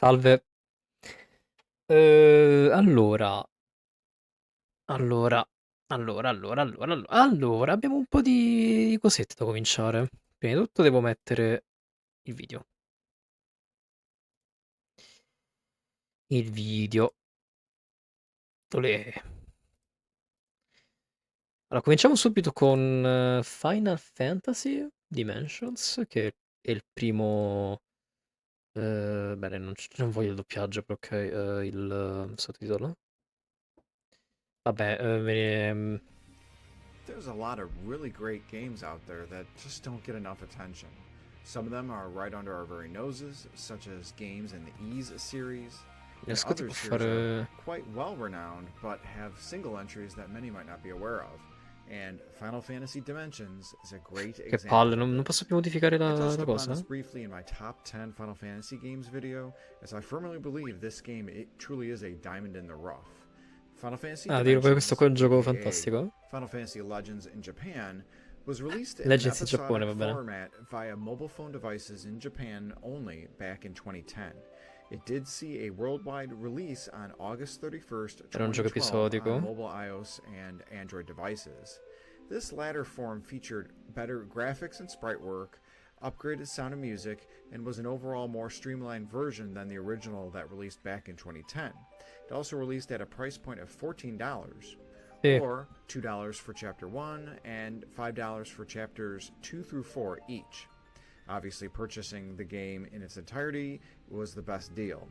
Salve. Allora, allora, allora, abbiamo un po' di cosette da cominciare. Prima di tutto devo mettere il video. Il video. Olè. Allora, cominciamo subito con Final Fantasy Dimensions, che è il primo... bene, non voglio il doppiaggio, però ok, il sottotitolo. Vabbè, There's a lot of really great games out there that just don't get enough attention. Some of them are right under our very noses, such as games in the Ys series, and riesco tipo other a series are fare... quite well renowned but have single entries that many might not be aware of. And Final Fantasy Dimensions is a great Che palle, example of non posso this. più modificare I la touched upon this cosa? briefly in my top 10 Final Fantasy games video, as I firmly believe this game it truly is a diamond in the rough. Final Fantasy Ah, dico, questo Dimensions, qua è un gioco aka fantastico. Final Fantasy Legends in Japan, was released in an Legends in Giappone, episodic va bene. format via mobile phone devices in Japan only back in 2010. It did see a worldwide release on August 31st, Era un gioco 2012 on episodico. mobile iOS and Android devices. This latter form featured better graphics and sprite work, upgraded sound and music, and was an overall more streamlined version than the original that released back in 2010. It also released at a price point of $14, Sì, or $2 for Chapter 1 and $5 for Chapters 2 through 4 each. Obviously, purchasing the game in its entirety was the best deal.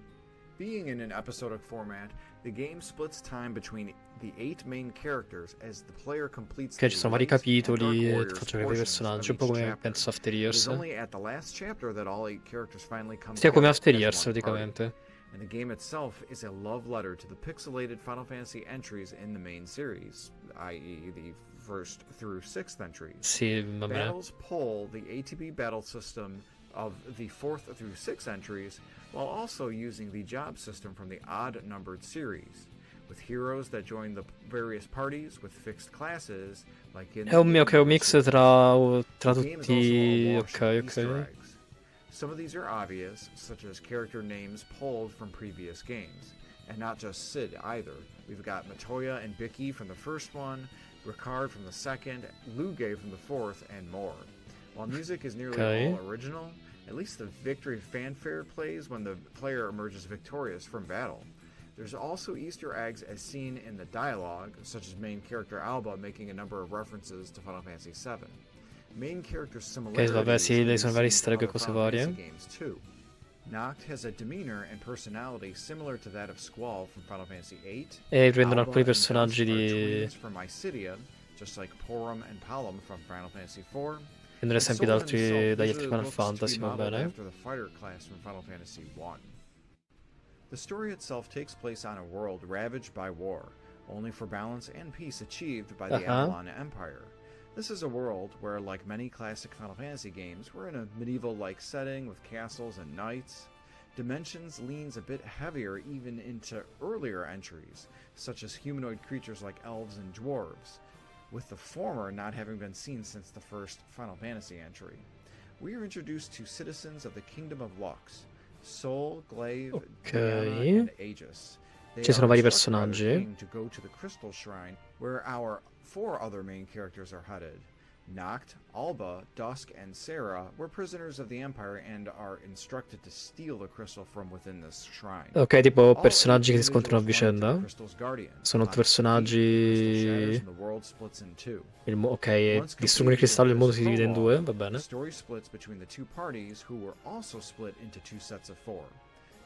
Being in an episodic format, the game splits time between the 8 main characters as the player completes che ci the sono vari Light and Dark capitoli e ti Warriors faccio vedere i portions of personaggi, un po' each come chapter. penso After It is Years. only at the last chapter that all 8 characters finally come Sia come together After as Years one party. praticamente. And the game itself is a love letter to the pixelated Final Fantasy entries in the main series, i.e., the 1st through 6th entries. Sì, va bene. Battles pull the ATB battle system of the 4th through 6th entries, while also using the job system from the odd numbered series, with heroes that join the various parties with fixed classes, like in È un mio che è un numerous mix games. tra The game is also tutti... awash in Ok, Easter ok. eggs. Some of these are obvious, such as character names pulled from previous games, and not just Sid either. We've got Matoya and Bicky from the first one, Ricard from the second, Luge from the fourth, and more. While music is nearly Ok. all original, at least the victory fanfare plays when the player emerges victorious from battle. There's also Easter eggs as seen in the dialogue, such as main character Alba making a number of references to Final Fantasy VII. Main character Ok, vabbè, similarities sì, can dei be sono vari seen easter from egg e other cose Final Fantasy varie. games too. Noct has a demeanor and personality similar to that of Squall from Final Fantasy VIII. E riprendono alcuni Alba and personaggi Dusk are di... twins from Mysidia, just like Porum and Palom from Final Fantasy IV. Prendono And esempi da Sol himself dagli altri visually Final looks to be Fantasy, va modeled bene. after the fighter class from Final Fantasy I. The story itself takes place on a world ravaged by war, only for balance and peace achieved by the Ah, Avalon Empire. This is a world where, like many classic Final Fantasy games, we're in a medieval-like setting with castles and knights. Dimensions leans a bit heavier even into earlier entries, such as humanoid creatures like elves and dwarves, with the former not having been seen since the first Final Fantasy entry. We are introduced to citizens of the Kingdom of Lux, Sol, Glaive, Diana, ok. and Aegis. They Ci sono are vari instructed by their personaggi. king to go to the Crystal Shrine, where our 4 other main characters are headed. Noct, Alba, Dusk, and Sarah were prisoners of the Empire and are instructed to steal the crystal from within this shrine. Ok, tipo All 8 personaggi che si scontrano a individuals run into the vicenda. crystal's guardian. Sono On its defeat, the crystal shatters personaggi... and the world splits in two. Ok, e Once distruggono il completed with cristallo e il this mondo si divide in due, prologue, va the bene. story splits between the two parties, who were also split into 2 sets of 4.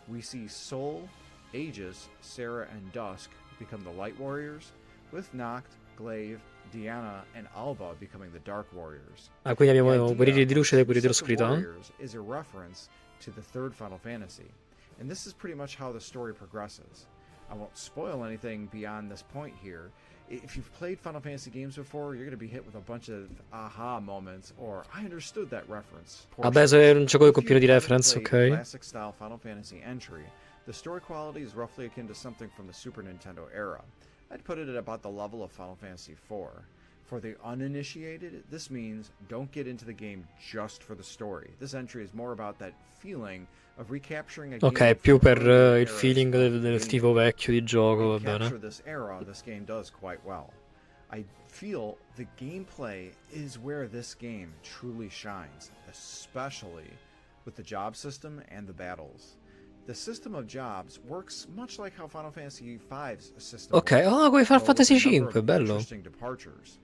We see Sol, Aegis, Sarah, and Dusk become the Light Warriors, with Noct, Glaive, Diana, and Alba becoming the Dark Warriors. Ah, quindi The abbiamo idea guerrieri di of luce e 2 guerrieri di sets of oscurità. warriors is a reference to the third Final Fantasy, and this is pretty much how the story progresses. I won't spoil anything beyond this point here. If you've played Final Fantasy games before, you're going to be hit with a bunch of aha moments, or I understood that reference Vabbè, se è portions. un gioco If pieno you di haven't reference, played the ok. classic style Final Fantasy entry, the story quality is roughly akin to something from the Super Nintendo era. I'd put it at about the level of Final Fantasy IV. For the uninitiated, this means don't get into the game just for the story. This entry is more about that feeling of recapturing a Ok, game più from per earlier il eras feeling of del tipo gaming. vecchio di gioco, And va bene. capture this era, this game does quite well. I feel the gameplay is where this game truly shines, especially with the job system and the battles. The system of jobs works much like how Final Fantasy V's system Ok, worked, ah, come Final though with a Fantasy number of 5, bello. interesting departures.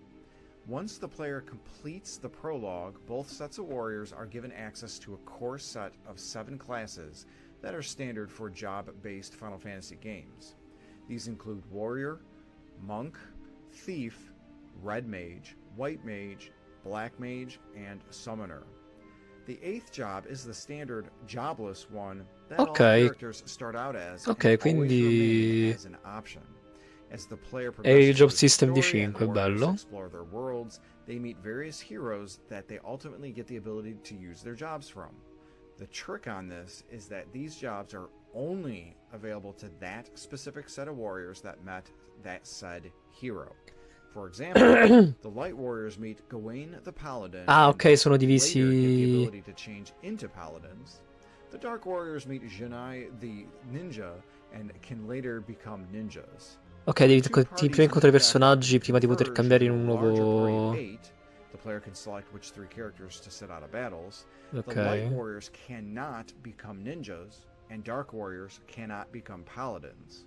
Once the player completes the prologue, both sets of warriors are given access to a core set of 7 classes that are standard for job-based Final Fantasy games. These include Warrior, Monk, Thief, Red Mage, White Mage, Black Mage, and Summoner. The 8th job is the standard jobless one that all Ok, characters start out as ok, and always remain quindi as an option. As the player è il progresses job through the system di story and the 5, warriors bello. explore their worlds, they meet various heroes that they ultimately get the ability to use their jobs from. The trick on this is that these jobs are only available to that specific set of warriors that met that said hero. For example, the Light Warriors meet Gawain the Paladin Ah, and ok, sono later get the divisi. ability to change into Paladins. The Dark Warriors meet Janai the Ninja and can later become ninjas. Ok, When devi two ti prima parties incontrare i meet back up personaggi and prima di poter converge cambiare in into a un larger party of nuovo... 8, the player can select which 3 characters to sit out of battles. The Ok. Light Warriors cannot become ninjas, and Dark Warriors cannot become Paladins.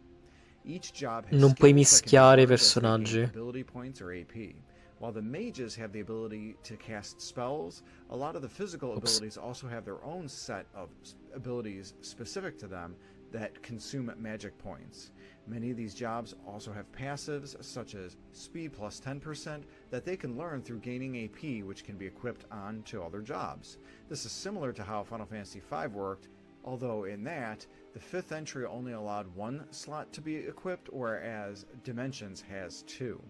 Each job has Non puoi skills that can be mischiare i learned as they gain personaggi. ability points or AP. While the mages have the ability to cast spells, a lot of the physical Ops. abilities also have their own set of abilities specific to them that consume magic points. Many of these jobs also have passives, such as speed plus 10%, that they can learn through gaining AP, which can be equipped onto other jobs. This is similar to how Final Fantasy V worked, although in that, the 5th entry only allowed 1 slot to be equipped, whereas Dimensions has 2.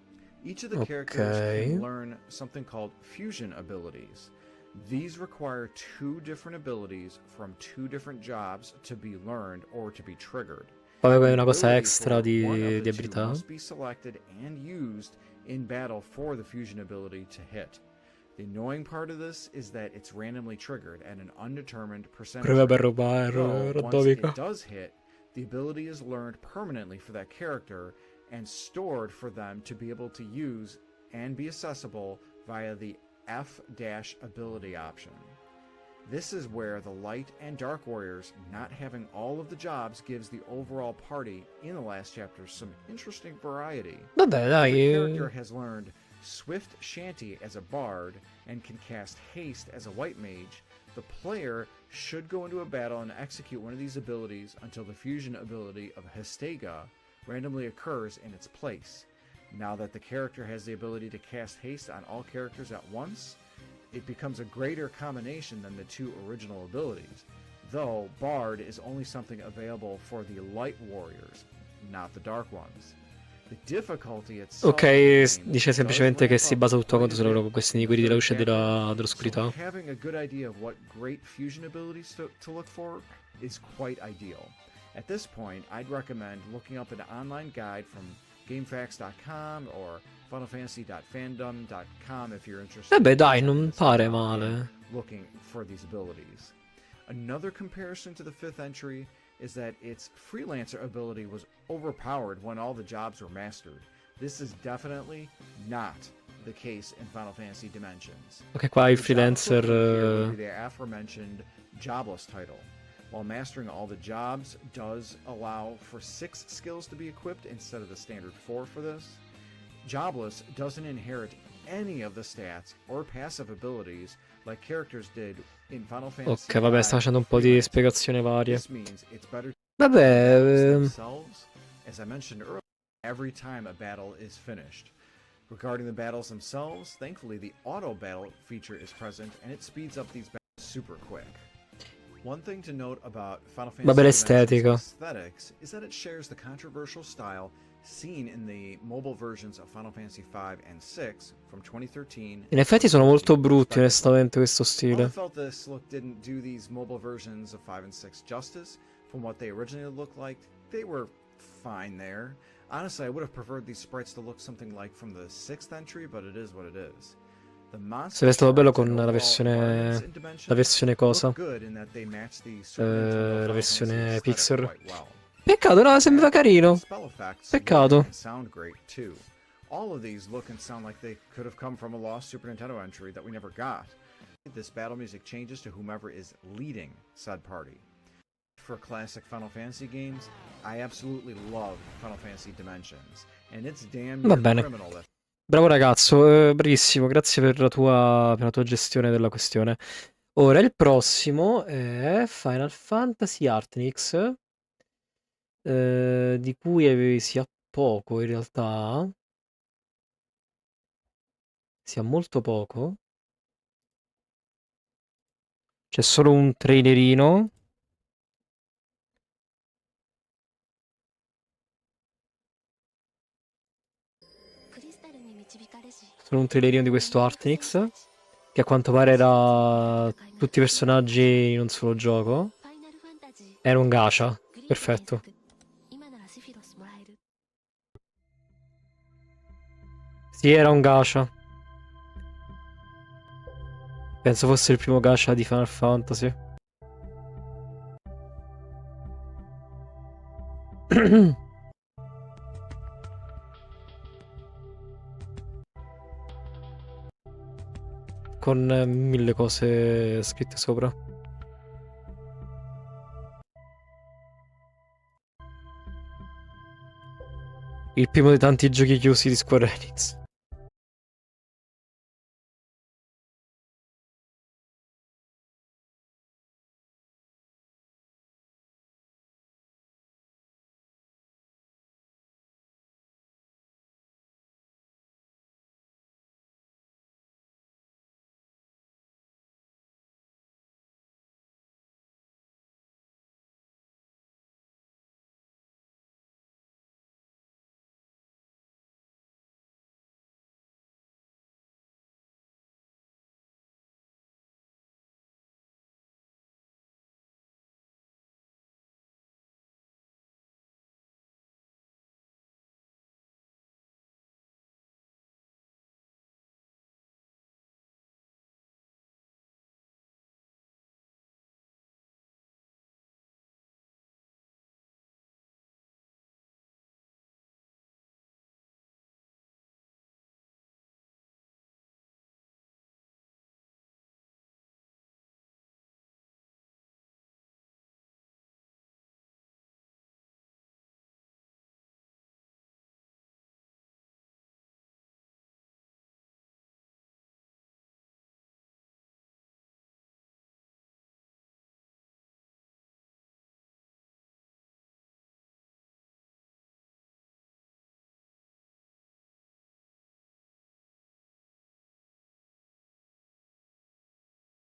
Each of the characters can Ok. learn something called fusion abilities. These require 2 different abilities from 2 different jobs to be learned or to be triggered. Poi è The una cosa ability extra for one of di the 2 abilità. must be selected and used in battle for the fusion ability to hit. The annoying part of this is that it's randomly triggered at an undetermined percentage Prova per rate. roba Though, once it randomica. does hit, the ability is learned permanently for that character and stored for them to be able to use and be accessible via the F-ability option. This is where the Light and Dark Warriors not having all of the jobs gives the overall party in the last chapter some interesting variety. Vabbè, If a dai. character has learned Swift Shanty as a bard and can cast Haste as a white mage, the player should go into a battle and execute one of these abilities until the fusion ability of Hestega randomly occurs in its place. Now that the character has the ability to cast Haste on all characters at once, it becomes a greater combination than the 2 original abilities, though Bard is only something available for the Light Warriors, not the Dark ones. The difficulty itself Ok, of the game dice does semplicemente che ramp si up basa tutto quite quanto a sulla bit questione in di the quelli della third luce e chapter, so dell'oscurità. having a good idea of what great fusion abilities to look for is quite ideal. At this point, I'd recommend looking up an online guide from GameFAQs.com or FinalFantasy.fandom.com if you're interested Vabbè, in dai, checking non this game pare out and male. looking for these abilities. Another comparison to the 5th entry is that its freelancer ability was overpowered when all the jobs were mastered. This is definitely not the case in Final Fantasy Dimensions. Ok, qua il The job freelancer... equivalent here would be the aforementioned jobless title. While mastering all the jobs does allow for 6 skills to be equipped instead of the standard 4 for this, jobless doesn't inherit any of the stats or passive abilities like characters did in Final Fantasy Ok, vabbè, sta V facendo un po' di Freelancer. spiegazioni varie. This means it's better to Vabbè, battles themselves, as I mentioned earlier, every time a battle is finished. Regarding the battles themselves, thankfully the auto battle feature is present and it speeds up these battles super quick. One thing to note about Final vabbè, Fantasy Dimensions l'estetica. aesthetics is that it shares the controversial style seen in the mobile versions of Final Fantasy V and VI from 2013 In and effetti sono molto 2014 brutti, respectively. onestamente, questo While I stile. felt this look didn't do these mobile versions of 5 and 6 justice, from what they originally looked like, they were fine there. Honestly, I would have preferred these sprites to look something like from the 6th entry, but it is what it is. The monster Sarebbe stato bello shards con and overall environments in la Dimensions versione look cosa? good in that they match the Super Nintendo La Final Fantasy versione aesthetic Pixar. quite well. Peccato, no, The sembrava graphics and carino. spell effects look Peccato. and sound great too. All of these look and sound like they could have come from a lost Super Nintendo entry that we never got. This battle music changes to whomever is leading said party. For classic Final Fantasy games, I absolutely love Final Fantasy Dimensions, and it's damn Va near bene. criminal that Bravo ragazzo, bravissimo, grazie per la tua gestione della questione. Ora il prossimo è Final Fantasy Artnix, di cui si ha poco in realtà, si ha molto poco. C'è solo un trailerino, solo un trailerino di questo Artnix, che a quanto pare era tutti i personaggi in un solo gioco. Era un gacha, perfetto. Sì, era un gacha. Penso fosse il primo gacha di Final Fantasy. Con 1000 cose scritte sopra. Il primo dei tanti giochi chiusi di Square Enix.